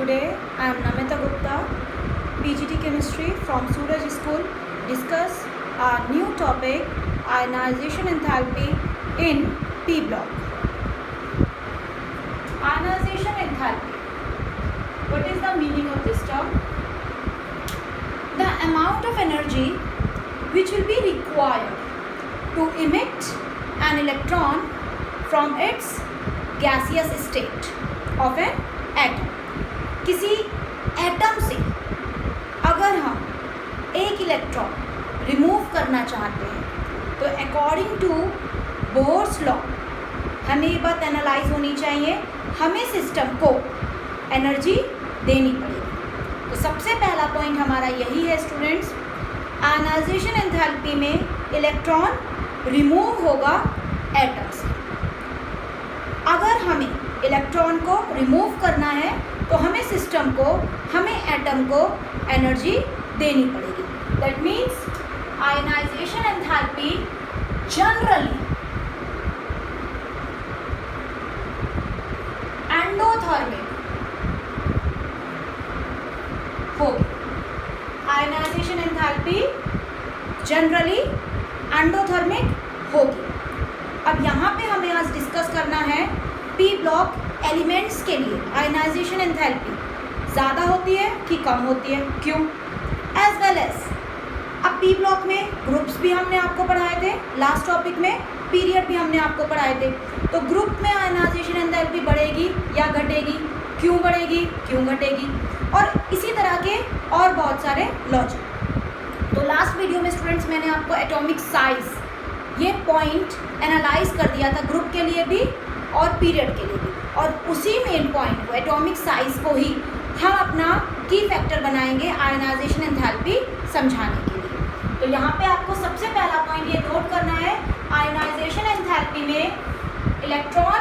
Today I am Namita Gupta, PGT Chemistry from Suraj School. Discuss our new topic, ionization enthalpy in P block. Ionization enthalpy. What is the meaning of this term? The amount of energy which will be required to emit an electron from its gaseous state of an atom. किसी atom से अगर हम एक electron remove करना चाहते हैं तो according to bourse law हमें ये बात एनालाइज होनी चाहिए, हमें सिस्टम को एनर्जी देनी पड़ेगी। तो सबसे पहला पॉइंट हमारा यही है स्टूडेंट्स, आयनाइजेशन एंथैल्पी में इलेक्ट्रॉन रिमूव होगा एटम से। अगर हमें इलेक्ट्रॉन को रिमूव करना है तो हमें सिस्टम को, हमें एटम को एनर्जी देनी पड़ेगी। That means ionisation enthalpy generally endothermic होगी। आयनाइजेशन एंथैल्पी जनरली एंडोथर्मिक होगी। अब यहाँ पे हमें आज डिस्कस करना है पी ब्लॉक एलिमेंट्स के लिए आयनाइजेशन एंथैल्पी ज़्यादा होती है कि कम होती है, क्यों, एज वेल एज अब पी ब्लॉक में ग्रुप्स भी हमने आपको पढ़ाए थे, लास्ट टॉपिक में पीरियड भी हमने आपको पढ़ाए थे। तो ग्रुप में आयनाइजेशन एंथैल्पी बढ़ेगी या घटेगी, क्यों बढ़ेगी, क्यों घटेगी, और इसी तरह के और बहुत सारे लॉजिक। तो लास्ट वीडियो में स्टूडेंट्स मैंने आपको एटॉमिक साइज ये पॉइंट एनालाइज कर दिया था ग्रुप के लिए भी और पीरियड के लिए भी, और उसी मेन पॉइंट को एटॉमिक साइज को ही हम अपना की फैक्टर बनाएंगे आयनाइजेशन एंथैल्पी समझाने के लिए। तो यहाँ पे आपको सबसे पहला पॉइंट ये नोट करना है, आयनाइजेशन एंथैल्पी में इलेक्ट्रॉन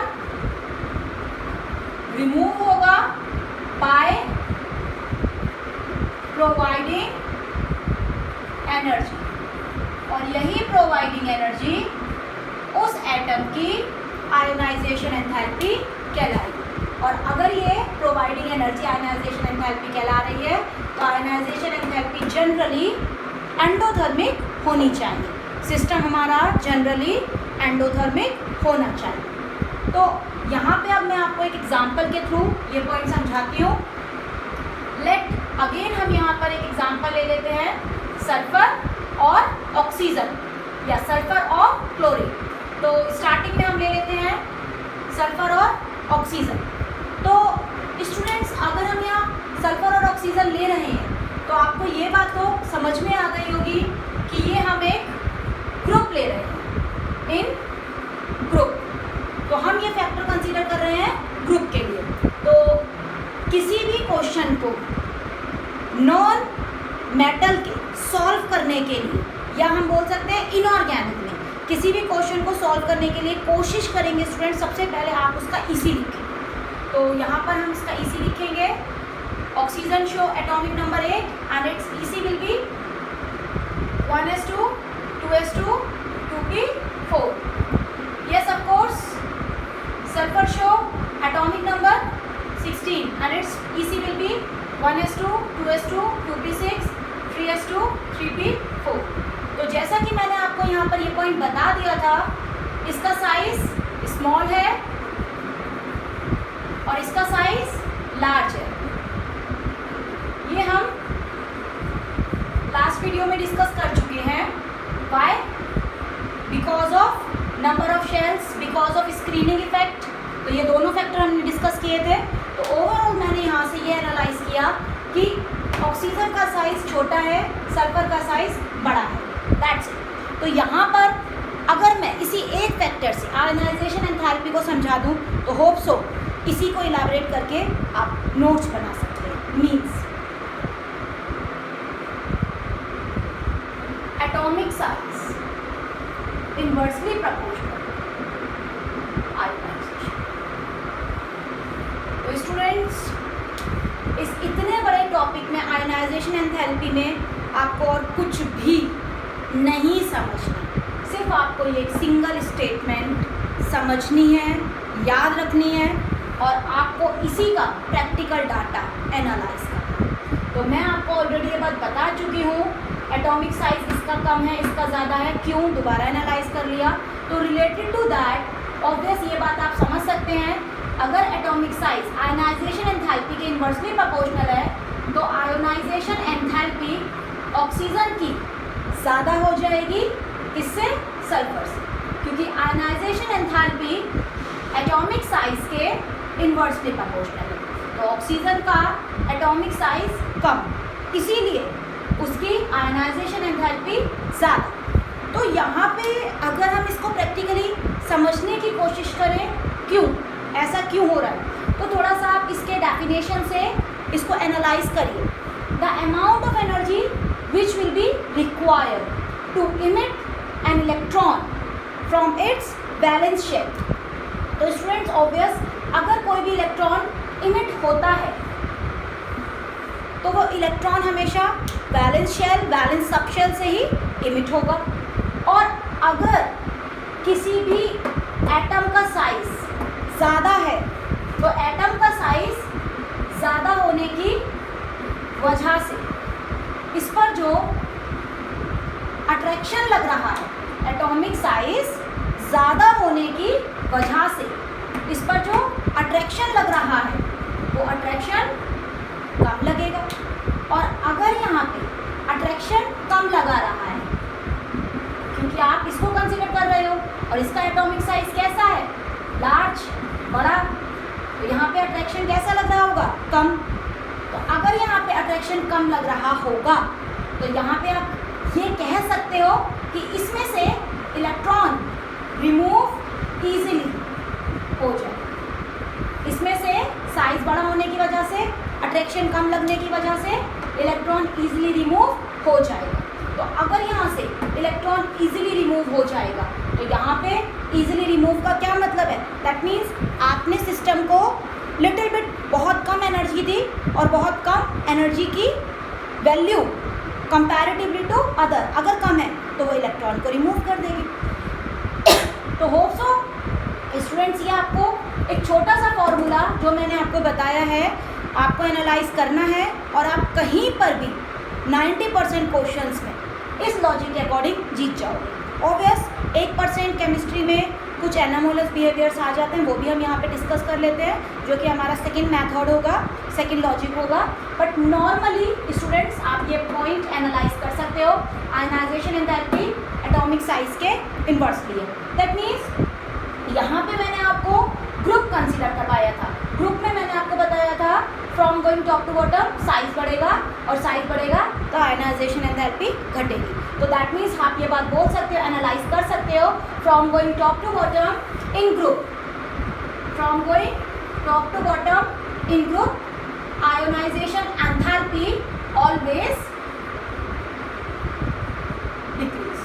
रिमूव होगा बाय प्रोवाइडिंग एनर्जी, और यही प्रोवाइडिंग एनर्जी उस एटम की आयनाइजेशन एंथैल्पी कहलाएगी। और अगर ये प्रोवाइडिंग एनर्जी आयनाइजेशन एंथैल्पी कहला रही है तो आयनाइजेशन एंथैल्पी जनरली एंडोथर्मिक होनी चाहिए। सिस्टम हमारा जनरली एंडोथर्मिक होना चाहिए। तो यहाँ पे अब मैं आपको एक एग्जांपल के थ्रू ये पॉइंट समझाती हूँ। लेट अगेन हम यहाँ पर एक एग्जांपल ले लेते हैं, सल्फर और ऑक्सीजन या सल्फर और क्लोरीन। तो स्टार्टिंग में हम ले लेते हैं सल्फर और ऑक्सीजन। तो स्टूडेंट्स अगर हम यहाँ सल्फर और ऑक्सीजन ले रहे हैं तो आपको ये बात तो समझ में आ गई होगी कि ये हम एक ग्रुप ले रहे हैं, इन ग्रुप। तो हम ये फैक्टर कंसीडर कर रहे हैं ग्रुप के लिए। तो किसी भी क्वेश्चन को नॉन मेटल के सॉल्व करने के लिए, या हम बोल सकते हैं इनऑर्गेनिक में किसी भी क्वेश्चन को सॉल्व करने के लिए कोशिश करेंगे स्टूडेंट, सबसे पहले आप उसका इसी लिखें। तो यहाँ पर हम इसका इसी लिखेंगे, oxygen show atomic number 8 and it's EC will be 1s2 2s2 2p4। yes of course sulfur show atomic number 16 and its EC will be 1s2 2s2 2p6 3s2 3p4। तो जैसा कि मैंने आपको यहाँ पर ये पॉइंट बता दिया था, इसका साइज स्मॉल है और इसका साइज लार्ज है। ये हम लास्ट वीडियो में डिस्कस कर चुके हैं। Why? Because of number of shells, because of screening effect. तो ये दोनों फैक्टर हमने डिस्कस किए थे। तो ओवरऑल मैंने यहाँ से ये एनालाइज किया कि ऑक्सीजन का साइज छोटा है, सल्फर का साइज बड़ा है, दैट्स इट। तो यहाँ पर अगर मैं इसी एक फैक्टर से आयनाइजेशन एंथैल्पी को समझा दूँ तो होप सो इसी को इलाबरेट करके आप नोट्स बना सकते हैं। Means atomic size inversely proportional ionisation. तो स्टूडेंट्स इस इतने बड़े टॉपिक में आयनाइजेशन एंथैल्पी में आपको और कुछ भी नहीं समझना, सिर्फ आपको ये एक सिंगल स्टेटमेंट समझनी है, याद रखनी है, और आपको इसी का प्रैक्टिकल डाटा एनालाइज करना। तो मैं आपको ऑलरेडी ये बात बता चुकी हूँ, एटॉमिक साइज इसका कम है, इसका ज़्यादा है, क्यों, दोबारा एनालाइज कर लिया। तो रिलेटेड टू दैट ऑब्वियस ये बात आप समझ सकते हैं, अगर एटॉमिक साइज आयनाइजेशन एंथैल्पी के इन्वर्सली प्रोपोर्शनल है तो आयोनाइजेशन एंथैल्पी ऑक्सीजन की ज़्यादा हो जाएगी, किससे, सल्फर से, क्योंकि आयनाइजेशन एंथैल्पी एटॉमिक साइज के इन्वर्सली प्रोपोर्शनल है। तो ऑक्सीजन का एटॉमिक साइज कम, इसीलिए उसकी आयनाइजेशन एंथैल्पी ज़्यादा। तो यहाँ पे अगर हम इसको प्रैक्टिकली समझने की कोशिश करें, क्यों ऐसा क्यों हो रहा है, तो थोड़ा सा आप इसके डेफिनेशन से इसको एनालाइज करिए। The amount of energy which will be required to emit an electron from its valence shell. तो स्टूडेंट्स ऑब्वियस, अगर कोई भी इलेक्ट्रॉन इमिट होता है तो वो इलेक्ट्रॉन हमेशा वैलेंस शेल, वैलेंस सबशेल से ही इमिट होगा। और अगर किसी भी एटम का साइज ज़्यादा है तो एटम का साइज ज़्यादा होने की वजह से इस पर जो अट्रैक्शन लग रहा है, एटॉमिक साइज ज़्यादा होने की वजह से इस पर जो अट्रैक्शन लग रहा है वो अट्रैक्शन कम लगेगा। और अगर यहाँ पे अट्रैक्शन कम लगा रहा है, क्योंकि आप इसको कंसीडर कर रहे हो और इसका एटॉमिक साइज कैसा है, लार्ज, बड़ा, तो यहाँ पे अट्रैक्शन कैसा लग रहा होगा, कम। तो अगर यहाँ पे अट्रैक्शन कम लग रहा होगा तो यहाँ पे आप ये कह सकते हो कि इसमें से इलेक्ट्रॉन रिमूव इजीली हो जाए। इसमें से साइज बड़ा होने की वजह से, अट्रैक्शन कम लगने की वजह से इलेक्ट्रॉन इजीली रिमूव हो जाएगा। तो अगर यहाँ से इलेक्ट्रॉन इजीली रिमूव हो जाएगा तो यहाँ पे इजीली रिमूव का क्या मतलब है, दैट मीन्स आपने सिस्टम को लिटिल बिट बहुत कम एनर्जी दी और बहुत कम एनर्जी की वैल्यू कंपैरेटिवली टू अदर, अगर कम है तो वो इलेक्ट्रॉन को रिमूव कर देगी। तो होप सो स्टूडेंट्स, ये आपको एक छोटा सा फॉर्मूला जो मैंने आपको बताया है आपको एनालाइज करना है, और आप कहीं पर भी 90% क्वेश्चंस में इस लॉजिक के अकॉर्डिंग जीत जाओगे। ऑब्वियस 1% केमिस्ट्री में कुछ एनामोलस बिहेवियर्स आ जाते हैं, वो भी हम यहाँ पे डिस्कस कर लेते हैं, जो कि हमारा सेकंड मेथड होगा, सेकंड लॉजिक होगा। बट नॉर्मली स्टूडेंट्स आप ये पॉइंट एनालाइज कर सकते हो, आयनाइजेशन एंथैल्पी एटॉमिक साइज के इन्वर्सली है। दैट मीन्स यहाँ पे मैंने आपको ग्रुप कंसीडर करवाया था, ग्रुप में मैंने आपको बताया था from going top to bottom size बढ़ेगा, और साइज बढ़ेगा तो आयनाइजेशन एंथैल्पी घटेगी। तो दैट मीन्स आप ये बात बोल सकते हो, एनालाइज कर सकते हो, from going top to bottom in group, from going top to bottom in group ionisation enthalpy always decrease,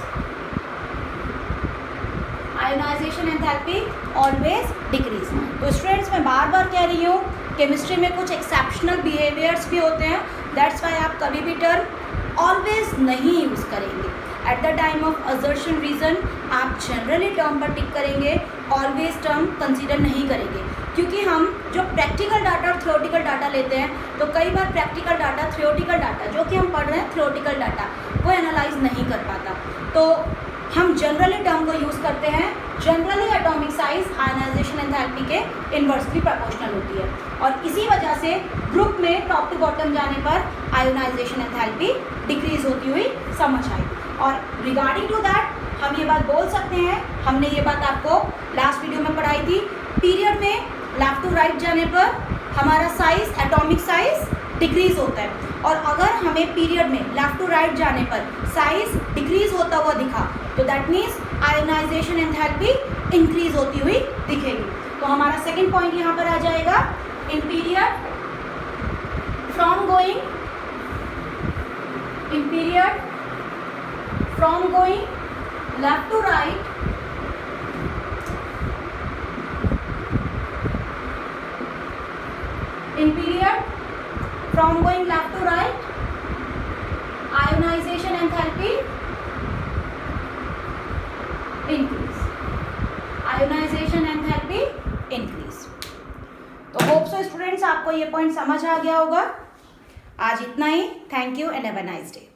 ionisation enthalpy always decrease. तो स्टूडेंट्स मैं बार बार कह रही हूँ, केमिस्ट्री में कुछ एक्सेप्शनल बिहेवियर्स भी होते हैं, दैट्स वाई आप कभी भी टर्म ऑलवेज नहीं यूज़ करेंगे। At the time of assertion reason आप जनरली टर्म पर टिक करेंगे, ऑलवेज टर्म कंसीडर नहीं करेंगे, क्योंकि हम जो प्रैक्टिकल डाटा और थ्योरेटिकल डाटा लेते हैं तो कई बार प्रैक्टिकल डाटा, थ्योरेटिकल डाटा जो कि हम पढ़ रहे हैं थ्योरेटिकल डाटा, वो एनालाइज नहीं कर पाता। तो हम जनरली टर्म को यूज़ करते हैं। Generally atomic size ionisation enthalpy के इन्वर्सली प्रोपोर्शनल होती है, और इसी वजह से ग्रुप में टॉप टू बॉटम जाने पर आयोनाइजेशन एंथैल्पी डिक्रीज होती हुई समझ आई। और रिगार्डिंग टू दैट हम ये बात बोल सकते हैं, हमने ये बात आपको लास्ट वीडियो में पढ़ाई थी, पीरियड में लेफ्ट टू राइट जाने पर हमारा साइज, एटॉमिक साइज डिक्रीज होता है, और अगर हमें पीरियड में लेफ्ट टू राइट जाने पर साइज डिक्रीज होता हुआ दिखा तो that means ionisation enthalpy increase होती हुई दिखेगी। तो हमारा सेकंड पॉइंट यहाँ पर आ जाएगा, in period from going, in period from going left to right in period from going left to right ionization enthalpy increase, ionization enthalpy increase। तो होप सो स्टूडेंट्स आपको ये पॉइंट समझ आ गया होगा। आज इतना ही। Thank you and have a nice day.